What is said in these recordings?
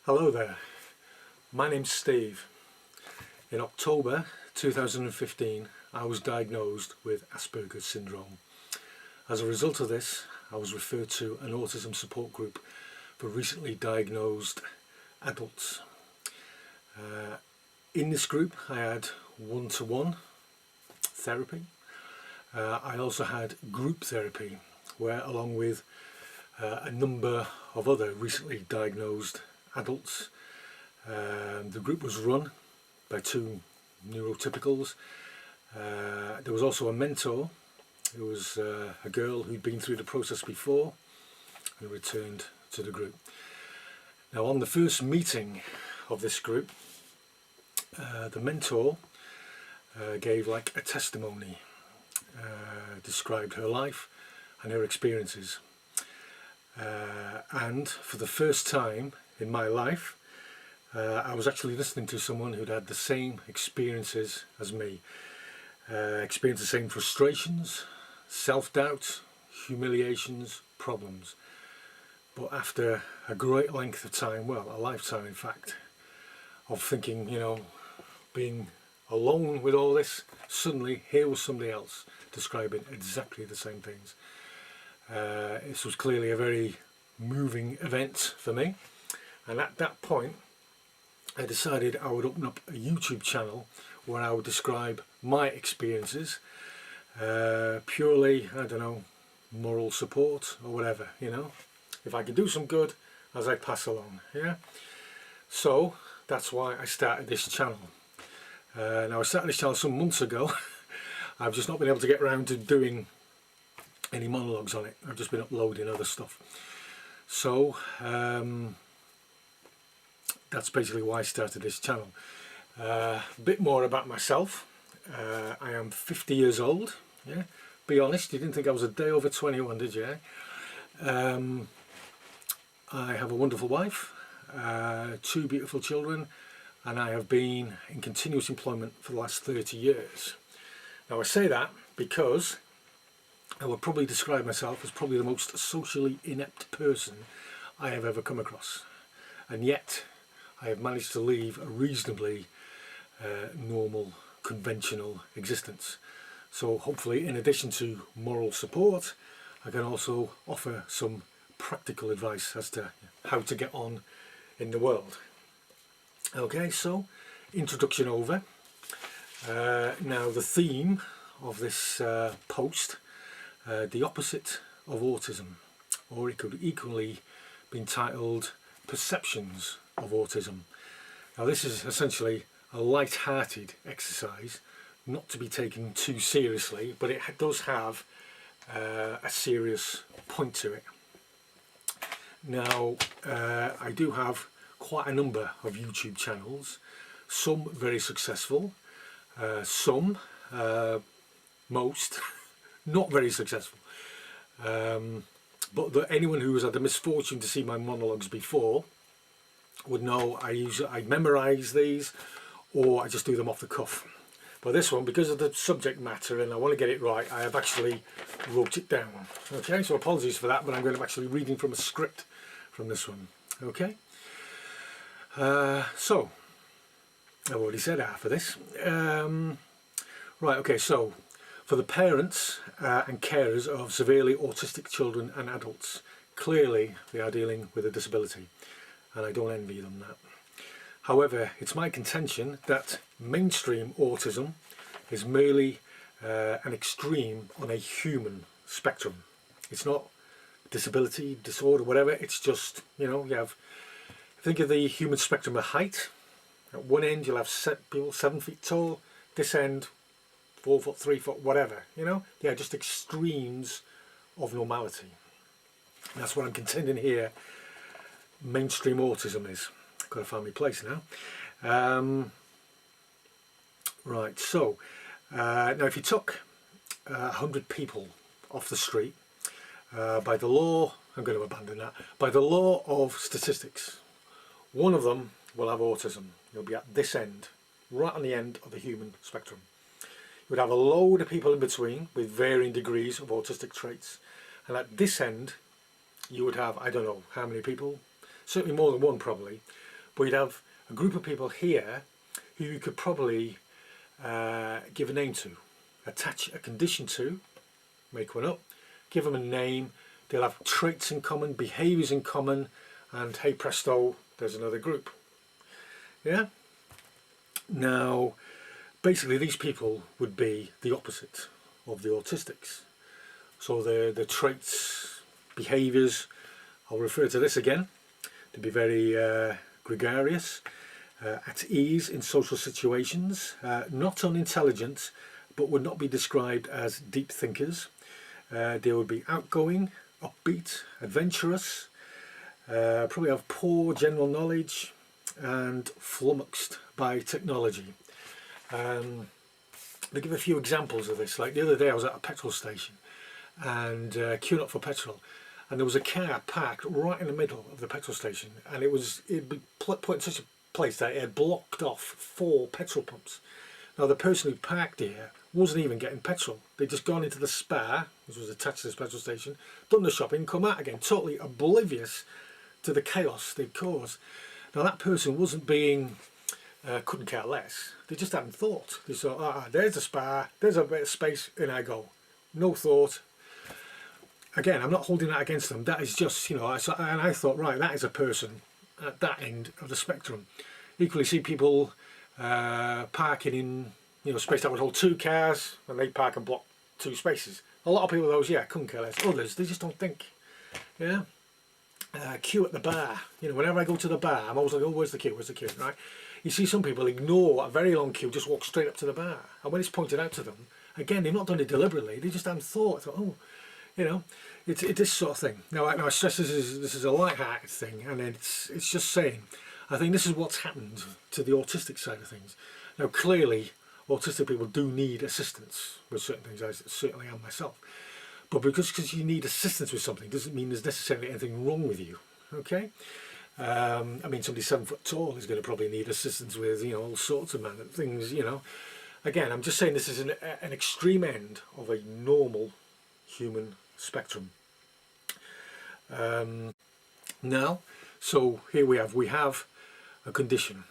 Hello there, my name's Steve. In October 2015 I was diagnosed with Asperger's syndrome. As a result of this, I was referred to an autism support group for recently diagnosed adults. In this group I had one-to-one therapy. I also had group therapy where, along with a number of other recently diagnosed adults, the group was run by two neurotypicals. There was also a mentor who was a girl who'd been through the process before and returned to the group. Now, on the first meeting of this group, the mentor gave like a testimony, described her life and her experiences, and for the first time in my life I was actually listening to someone who'd had the same experiences as me, experienced the same frustrations, self-doubt, humiliations, problems. But after a great length of time, well, a lifetime in fact, of thinking, being alone with all this, suddenly here was somebody else describing exactly the same things. This was clearly a very moving event for me, and at that point I decided I would open up a YouTube channel where I would describe my experiences, purely, moral support or whatever, if I could do some good as I pass along. So that's why I started this channel. Now, I started this channel some months ago. I've just not been able to get around to doing any monologues on it. I've just been uploading other stuff. So that's basically why I started this channel. A bit more about myself. I am 50 years old. Be honest, you didn't think I was a day over 21, did you? I have a wonderful wife, two beautiful children, and I have been in continuous employment for the last 30 years. Now, I say that because I would probably describe myself as probably the most socially inept person I have ever come across, and yet I have managed to lead a reasonably normal, conventional existence. So hopefully, in addition to moral support, I can also offer some practical advice as to how to get on in the world. Okay, so introduction over. Now, the theme of this post, the opposite of autism, or it could equally be entitled Perceptions of Autism. Now, this is essentially a light-hearted exercise, not to be taken too seriously, but it does have a serious point to it. Now, I do have quite a number of YouTube channels, some very successful, some, most, not very successful. But anyone who has had the misfortune to see my monologues before would know I memorise these, or I just do them off the cuff. But this one, because of the subject matter and I want to get it right, I have actually wrote it down. Okay, so apologies for that, but I'm going to be actually reading from a script from this one. Okay, so I've already said half of this. Right, okay, so for the parents and carers of severely autistic children and adults, clearly they are dealing with a disability, and I don't envy them that. However, it's my contention that mainstream autism is merely an extreme on a human spectrum. It's not disability, disorder, whatever. It's just, think of the human spectrum of height. At one end you'll have people 7 feet tall, this end 4 foot, 3 foot, whatever, they are just extremes of normality. And that's what I'm contending here mainstream autism is. I've got to find my place now. Right, so now if you took 100 people off the street, by the law, I'm going to abandon that, by the law of statistics, one of them will have autism. You'll be at this end, right on the end of the human spectrum. You would have a load of people in between with varying degrees of autistic traits, and at this end you would have, I don't know how many people, certainly more than one probably, but you'd have a group of people here who you could probably give a name to, attach a condition to, make one up, give them a name. They'll have traits in common, behaviours in common, and hey presto, there's another group. Yeah? Now, basically these people would be the opposite of the autistics. So the traits, behaviours, I'll refer to this again, to be very gregarious, at ease in social situations, not unintelligent, but would not be described as deep thinkers. They would be outgoing, upbeat, adventurous, probably have poor general knowledge, and flummoxed by technology. I'll give a few examples of this. Like the other day I was at a petrol station and queuing up for petrol, and there was a car parked right in the middle of the petrol station, and it'd be put in such a place that it had blocked off 4 petrol pumps. Now the person who parked here wasn't even getting petrol. They'd just gone into the Spar, which was attached to this petrol station, done the shopping, come out again, totally oblivious to the chaos they'd caused. Now that person wasn't being, couldn't care less. They just hadn't thought. They thought, there's a Spar, there's a bit of space, in I go. No thought. Again, I'm not holding that against them. That is just, and I thought, right, that is a person at that end of the spectrum. Equally see people parking in space that would hold 2 cars, and they park and block 2 spaces. A lot of people, those, couldn't care less. Others, they just don't think. Yeah. Queue at the bar. Whenever I go to the bar, I'm always like, oh, where's the queue? Where's the queue? Right? You see some people ignore a very long queue, just walk straight up to the bar. And when it's pointed out to them, again, they've not done it deliberately. They just haven't thought. It's this sort of thing. Now I stress this is a light-hearted thing, and it's just saying, I think this is what's happened to the autistic side of things. Now clearly, autistic people do need assistance with certain things. I certainly am myself. But because you need assistance with something doesn't mean there's necessarily anything wrong with you. Okay? Somebody 7 foot tall is going to probably need assistance with all sorts of things. Again, I'm just saying this is an extreme end of a normal human spectrum. Now, so here we have a condition.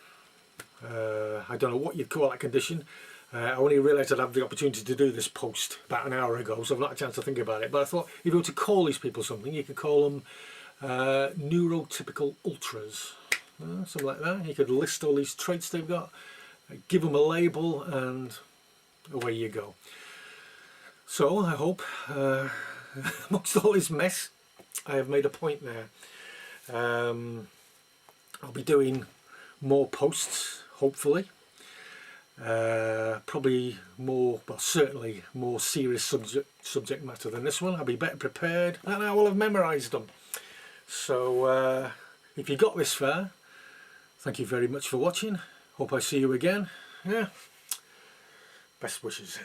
I don't know what you'd call that condition. I only realised I'd have the opportunity to do this post about an hour ago, so I've not had a chance to think about it. But I thought if you were to call these people something, you could call them neurotypical ultras, something like that. You could list all these traits they've got, give them a label, and away you go. So I hope, amongst all this mess, I have made a point there. I'll be doing more posts, hopefully. Probably more, well, certainly more serious subject matter than this one. I'll be better prepared, and I will have memorised them. So if you got this far, thank you very much for watching. Hope I see you again. Yeah. Best wishes.